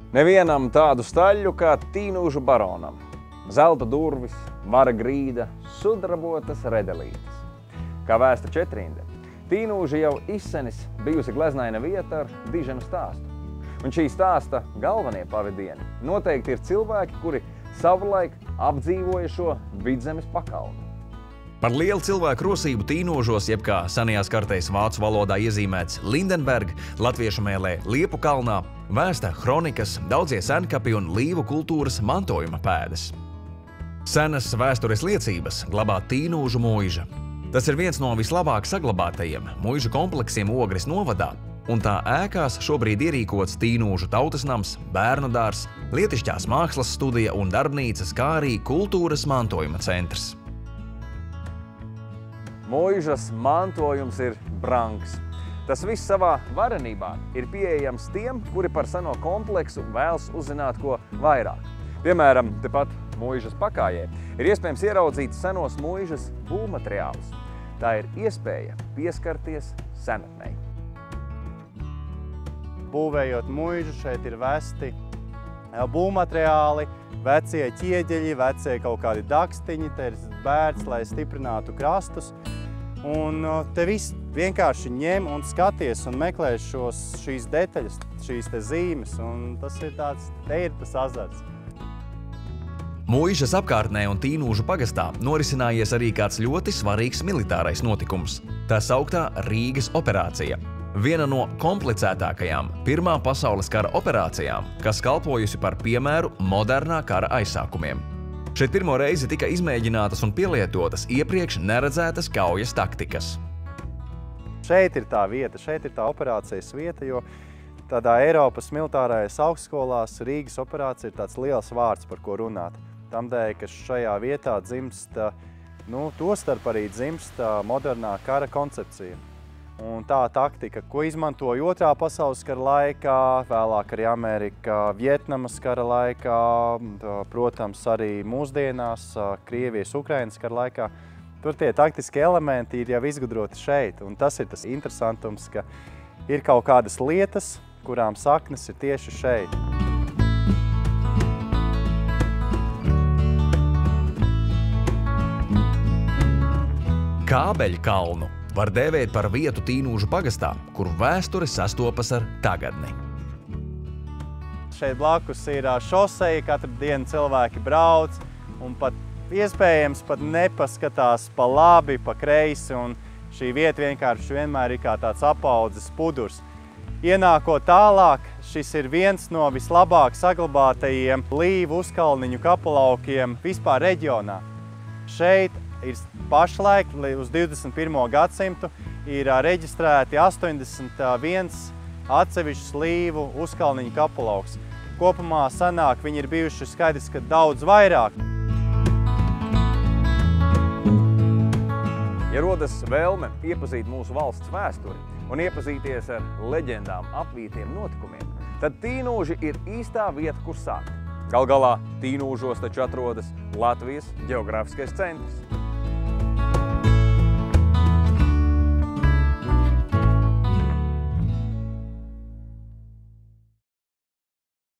Nevienam tādu staļļu kā Tīnūžu baronam. Zelta durvis, vara grīda, sudrabotas redelītes. Kā vēsta četrinde, Tīnūži jau izsenis bijusi gleznaina vieta ar diženu stāstu. Un šī stāsta galvenie pavadieni noteikti ir cilvēki, kuri savulaik apdzīvoja šo Vidzemes pakalnu. Par lielu cilvēku rosību Tīnūžos, jeb kā senajās kartēs vācu valodā iezīmēts Lindenberg, latviešu mēlē Liepu kalnā, vēsta hronikas, daudzie senkapi un līvu kultūras mantojuma pēdas. Senas vēstures liecības glabā Tīnūžu muiža. Tas ir viens no vislabāk saglabātajiem muižu kompleksiem Ogres novadā, un tā ēkās šobrīd ierīkots Tīnūžu tautas nams, bērnu dārs, lietišķās mākslas studija un darbnīcas, kā arī kultūras mantojuma centrs. Muižas mantojums ir brangs. Tas viss savā varenībā ir pieejams tiem, kuri par seno kompleksu vēlas uzzināt ko vairāk. Piemēram, tepat muižas pakājē ir iespējams ieraudzīt senos muižas būvmateriālus. Tā ir iespēja pieskarties senatnei. Būvējot muižu, šeit ir vesti būvmateriāli, vecie ķieģeļi, vecie kaut kādi dakstiņi, te ir bērts, lai stiprinātu krastus. Un te viss vienkārši ņem un skaties un meklē šīs detaļas, šīs te zīmes, un tas ir tas azarts. Muižas apkārtnē un Tīnūžu pagastā norisinājies arī kāds ļoti svarīgs militārais notikums. Tā sauktā Rīgas operācija. Viena no komplicētākajām Pirmā pasaules kara operācijām, kas kalpojusi par piemēru modernā kara aizsākumiem. Šeit pirmo reizi tika izmēģinātas un pielietotas iepriekš neredzētas kaujas taktikas. Šeit ir tā vieta, šeit ir tā operācijas vieta, jo tādā Eiropas militārajās augstskolās Rīgas operācija ir tāds liels vārds, par ko runāt. Tamdēļ, ka šajā vietā dzimst, tostarp arī dzimst modernā kara koncepcija. Un tā taktika, ko izmantoja Otrā pasaules kara laikā, vēlāk arī Amerika, Vietnamas kara laikā, protams, arī mūsdienās, Krievijas, Ukrainas kara laikā, tur tie taktiskie elementi ir jau izgudroti šeit. Un tas ir tas interesantums, ka ir kaut kādas lietas, kurām saknes ir tieši šeit. Kābeļkalnu var dēvēt par vietu Tīnūžu pagastā, kur vēsture sastopas ar tagadni. Šeit blakus ir šoseja, katru dienu cilvēki brauc un pat iespējams pat nepaskatās pa labi, pa kreisi, un šī vieta vienkārši vienmēr ir kā tāds apaudzes pudurs. Ienākot tālāk, šis ir viens no vislabāk saglabātajiem līvu uzkalniņu kapulaukiem vispār reģionā. Šeit ir pašlaik uz 21. gadsimtu ir reģistrēti 81 atsevišķs līvu uzkalniņu kapulauks. Kopumā sanāk viņi ir bijuši skaidrs, ka daudz vairāk. Ja rodas vēlme iepazīt mūsu valsts vēsturi un iepazīties ar leģendām apvītiem notikumiem, tad Tīnūži ir īstā vieta, kur sākt. Gal galā Tīnūžos taču atrodas Latvijas ģeogrāfiskais centrs.